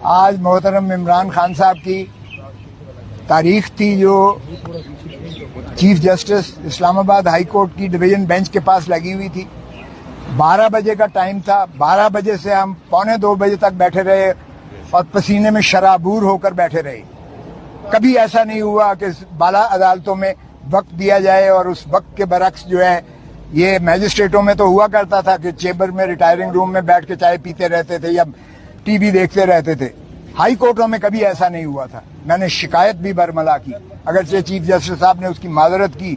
آج محترم عمران خان صاحب کی تاریخ تھی جو چیف جسٹس اسلام آباد ہائی کورٹ کی ڈویژن بینچ کے پاس لگی ہوئی تھی. 12 بجے کا ٹائم تھا. 12 بجے سے ہم 1:45 بجے تک بیٹھے رہے اور پسینے میں شرابور ہو کر بیٹھے رہے. کبھی ایسا نہیں ہوا کہ بالا عدالتوں میں وقت دیا جائے اور اس وقت کے برعکس جو ہے یہ میجسٹریٹوں میں تو ہوا کرتا تھا کہ چیمبر میں ریٹائرنگ روم میں بیٹھ کے چائے پیتے رہتے تھے یا ٹی وی دیکھتے رہتے تھے. ہائی کورٹوں میں کبھی ایسا نہیں ہوا تھا. میں نے شکایت بھی برملا کی, اگرچہ چیف جسٹس صاحب نے اس کی معذرت کی,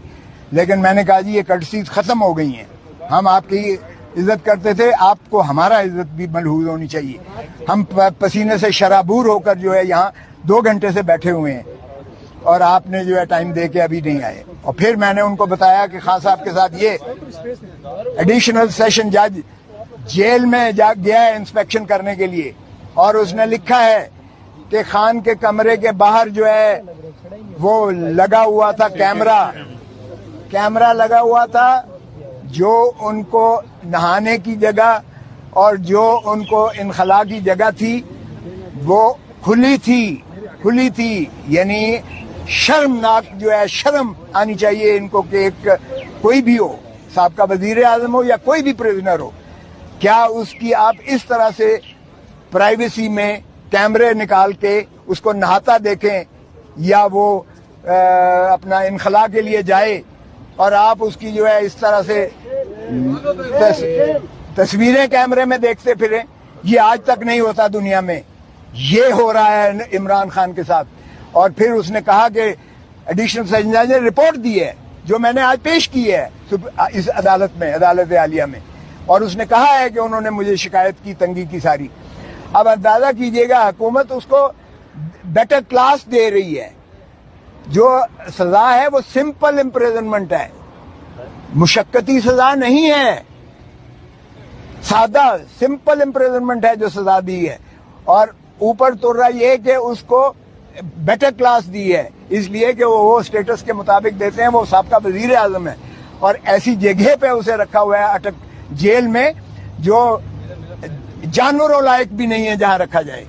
لیکن میں نے کہا جی یہ کرٹسیز ختم ہو گئی ہیں. ہم آپ کی عزت کرتے تھے, آپ کو ہمارا عزت بھی ملحوظ ہونی چاہیے. ہم پسینے سے شرابور ہو کر جو ہے یہاں 2 گھنٹے سے بیٹھے ہوئے ہیں اور آپ نے جو ہے ٹائم دے کے ابھی نہیں آئے. اور پھر میں نے ان کو بتایا کہ خان صاحب کے ساتھ یہ ایڈیشنل سیشن جج جیل میں گیا ہے انسپیکشن کرنے کے لیے, اور اس نے لکھا ہے کہ خان کے کمرے کے باہر جو ہے وہ لگا ہوا تھا کیمرہ لگا ہوا تھا, جو ان کو نہانے کی جگہ اور جو ان کو انخلا کی جگہ تھی وہ کھلی تھی. یعنی شرمناک جو ہے, شرم آنی چاہیے ان کو کہ ایک کوئی بھی ہو, سابقہ وزیر اعظم ہو یا کوئی بھی پریزنر ہو, کیا اس کی آپ اس طرح سے پرائیویسی میں کیمرے نکال کے اس کو نہاتا دیکھیں یا وہ اپنا انخلا کے لیے جائے اور آپ اس کی جو ہے اس طرح سے تصویریں کیمرے میں دیکھتے پھریں. یہ آج تک نہیں ہوتا دنیا میں, یہ ہو رہا ہے عمران خان کے ساتھ. اور پھر اس نے کہا کہ ایڈیشنل سیشن جج نے رپورٹ دی ہے جو میں نے آج پیش کی ہے اس عدالت میں, عدالت عالیہ میں, اور اس نے کہا ہے کہ انہوں نے مجھے شکایت کی, تنگی کی ساری. اب اندازہ کیجئے گا حکومت اس کو بیٹر کلاس دے رہی ہے. جو سزا ہے وہ سمپل امپریزنمنٹ ہے, مشقتی سزا نہیں ہے, سادہ سمپل امپریزنمنٹ ہے جو سزا دی ہے. اور اوپر تو رہا یہ کہ اس کو بیٹر کلاس دی ہے اس لیے کہ وہ اسٹیٹس کے مطابق دیتے ہیں. وہ سابقہ وزیر اعظم ہے اور ایسی جگہ پہ اسے رکھا ہوا ہے اٹک جیل میں جو جانوروں لائق بھی نہیں ہے جہاں رکھا جائے.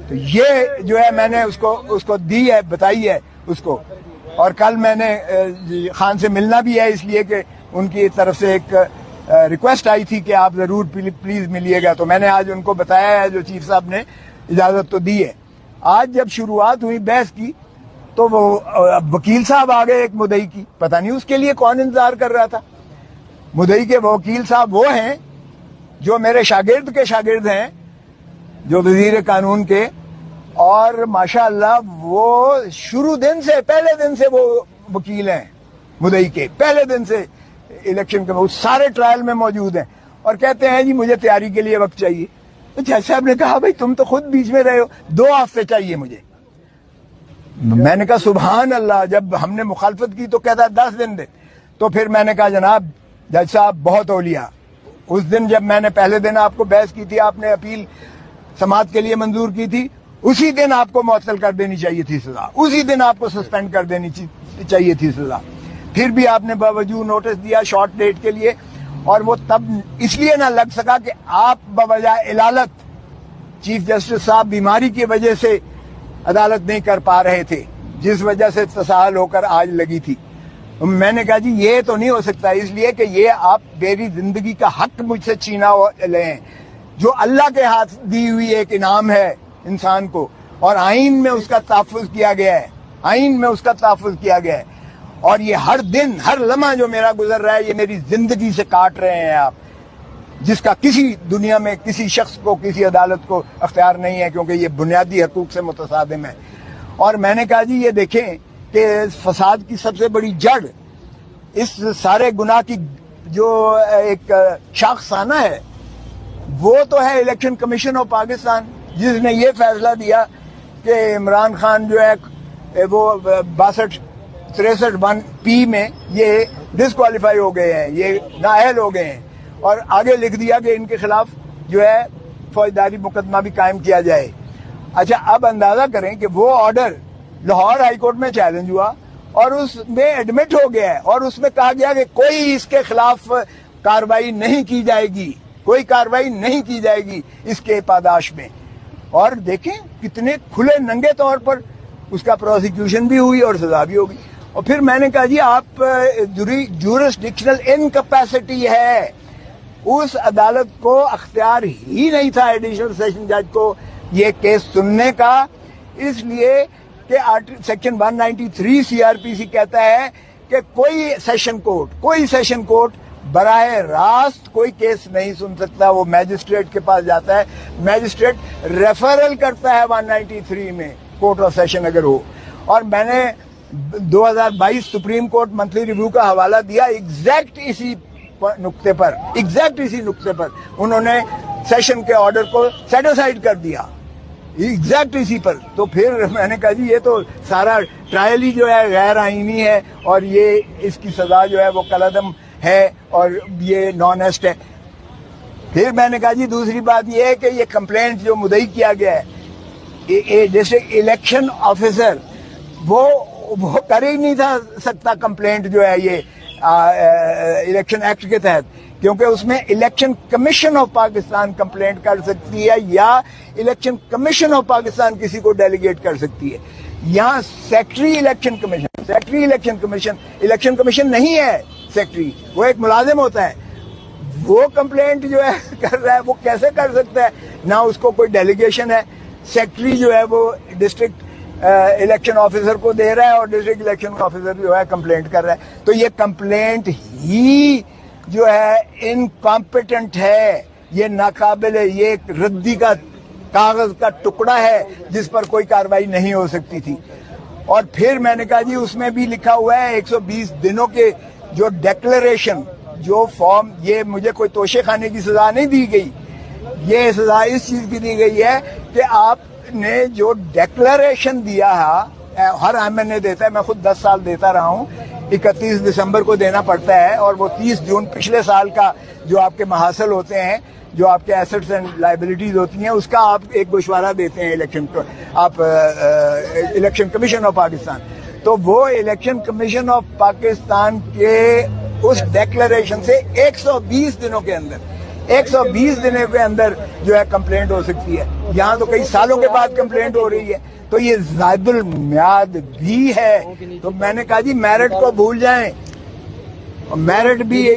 تو یہ جو ہے میں نے اس کو دی ہے, بتائی ہے اس کو. اور کل میں نے خان سے ملنا بھی ہے اس لیے کہ ان کی طرف سے ایک ریکویسٹ آئی تھی کہ آپ ضرور پلیز ملیے گا. تو میں نے آج ان کو بتایا ہے, جو چیف صاحب نے اجازت تو دی ہے. آج جب شروعات ہوئی بحث کی تو وہ وکیل صاحب آ گئے ایک مدعی کی, پتہ نہیں اس کے لیے کون انتظار کر رہا تھا. مدعی کے وکیل صاحب وہ ہیں جو میرے شاگرد کے شاگرد ہیں, جو وزیر قانون کے, اور ماشاءاللہ وہ شروع دن سے, پہلے دن سے وہ وکیل ہیں مدعی کے, پہلے دن سے الیکشن کے وہ سارے ٹرائل میں موجود ہیں. اور کہتے ہیں جی مجھے تیاری کے لیے وقت چاہیے. جج صاحب نے کہا بھائی تم تو خود بیچ میں رہے ہو, 2 ہفتے چاہیے مجھے. میں نے کہا سبحان اللہ, جب ہم نے مخالفت کی تو کہتا 10 دن دے. تو پھر میں نے کہا جناب جج صاحب بہت اولیاء, اس دن جب میں نے پہلے دن آپ کو بحث کی تھی, آپ نے اپیل سماعت کے لیے منظور کی تھی, اسی دن آپ کو معطل کر دینی چاہیے تھی سزا, اسی دن آپ کو سسپینڈ کر دینی چاہیے تھی سزا. پھر بھی آپ نے باوجود نوٹس دیا شارٹ ڈیٹ کے لیے, اور وہ تب اس لیے نہ لگ سکا کہ آپ بوجہ علالت چیف جسٹس صاحب بیماری کی وجہ سے عدالت نہیں کر پا رہے تھے, جس وجہ سے تساہل ہو کر آج لگی تھی. میں نے کہا جی یہ تو نہیں ہو سکتا, اس لیے کہ یہ آپ میری زندگی کا حق مجھ سے چھینا لیں, جو اللہ کے ہاتھ دی ہوئی ایک انعام ہے انسان کو, اور آئین میں اس کا تحفظ کیا گیا ہے, آئین میں اس کا تحفظ کیا گیا ہے. اور یہ ہر دن ہر لمحہ جو میرا گزر رہا ہے یہ میری زندگی سے کاٹ رہے ہیں آپ, جس کا کسی دنیا میں کسی شخص کو, کسی عدالت کو اختیار نہیں ہے, کیونکہ یہ بنیادی حقوق سے متصادم ہے. اور میں نے کہا جی یہ دیکھیں کہ فساد کی سب سے بڑی جڑ, اس سارے گناہ کی جو ایک شاخسانہ ہے وہ تو ہے الیکشن کمیشن آف پاکستان, جس نے یہ فیصلہ دیا کہ عمران خان جو ہے وہ 62-63(1)P میں یہ ڈسکوالیفائی ہو گئے ہیں, یہ نااہل ہو گئے ہیں, اور آگے لکھ دیا کہ ان کے خلاف جو ہے فوجداری مقدمہ بھی قائم کیا جائے. اچھا اب اندازہ کریں کہ وہ آرڈر لاہور ہائی کورٹ میں چیلنج ہوا اور اس میں ایڈمٹ ہو گیا ہے, اور اس میں کہا گیا کہ کوئی اس کے خلاف کاروائی نہیں کی جائے گی, کوئی کاروائی نہیں کی جائے گی اس کے پاداش میں. اور دیکھیں کتنے کھلے ننگے طور پر اس کا پروسیکیوشن بھی ہوئی اور سزا بھی ہوگی. اور پھر میں نے کہا جی آپ جورسڈکشنل انکیپیسٹی ہے. اس عدالت کو اختیار ہی نہیں تھا ایڈیشنل سیشن جج کو یہ کیس سننے کا, اس لیے کہ سیکشن 193 CRPC کہتا ہے کہ کوئی سیشن کورٹ براہ راست کوئی کیس نہیں سن سکتا. وہ میجسٹریٹ کے پاس جاتا ہے, میجسٹریٹ ریفرل کرتا ہے 193 میں کورٹ آف سیشن اگر ہو. اور میں نے 2022 سپریم کورٹ منتھلی ریویو کا حوالہ دیا ایگزیکٹ اسی نقطے پر انہوں نے سیشن کے آرڈر کو سیٹ اسائڈ کر دیا ایگزیکٹ اسی پر. تو پھر میں نے کہا جی یہ تو سارا ٹرائل ہی جو ہے غیر آئینی ہے اور یہ اس کی سزا جو ہے وہ کالعدم ہے اور یہ نان ایسٹ ہے. پھر میں نے کہا جی دوسری بات یہ ہے کہ یہ کمپلینٹ جو مدعی کیا گیا ہے ڈسٹرکٹ الیکشن آفیسر وہ کر ہی نہیں تھا سکتا کمپلینٹ جو ہے یہ الیکشن ایکٹ کے تحت, کیونکہ اس میں election commission of Pakistan complaint کر سکتی ہے یا الیکشن کمیشن آف پاکستان کسی کو ڈیلیگیٹ کر سکتی ہے. یہاں سیکٹری الیکشن کمیشن نہیں ہے. سیکٹری وہ ایک ملازم ہوتا ہے, وہ کمپلینٹ جو ہے کر رہا ہے وہ کیسے کر سکتا ہے؟ نہ اس کو کوئی ڈیلیگیشن ہے. سیکٹری جو ہے وہ ڈسٹرکٹ الیکشن آفیسر کو دے رہا ہے اور ڈسٹرکٹ الیکشن آفیسر جو ہے کمپلینٹ کر رہا ہے. تو یہ کمپلینٹ ہی جو ہے انکمپیٹنٹ ہے, یہ ناقابل, یہ ایک ردی کا کاغذ کا ٹکڑا ہے جس پر کوئی کاروائی نہیں ہو سکتی تھی. اور پھر میں نے کہا جی اس میں بھی لکھا ہوا ہے 120 دنوں کے جو ڈیکلریشن جو فارم, یہ مجھے کوئی توشے خانے کی سزا نہیں دی گئی, یہ سزا اس چیز کی دی گئی ہے کہ آپ نے جو ڈیکلریشن دیا ہے, ہر مہینے دیتا ہے, میں خود 10 سال دیتا رہا ہوں, 31 دسمبر کو دینا پڑتا ہے اور وہ 30 جون پچھلے سال کا جو آپ کے محاصل ہوتے ہیں, جو آپ کے ایسٹس اینڈ لائبلٹیز ہوتی ہیں, اس کا آپ ایک گوشوارہ دیتے ہیں الیکشن کمیشن آف پاکستان. تو وہ الیکشن کمیشن آف پاکستان کے اس ڈیکلریشن سے 120 دنوں کے اندر جو ہے کمپلینٹ ہو سکتی ہے. یہاں تو کئی سالوں کے بعد کمپلینٹ ہو رہی ہے, تو یہ زائد المیعاد بھی ہے. تو میں نے کہا جی میرٹ کو بھول جائیں, میرٹ بھی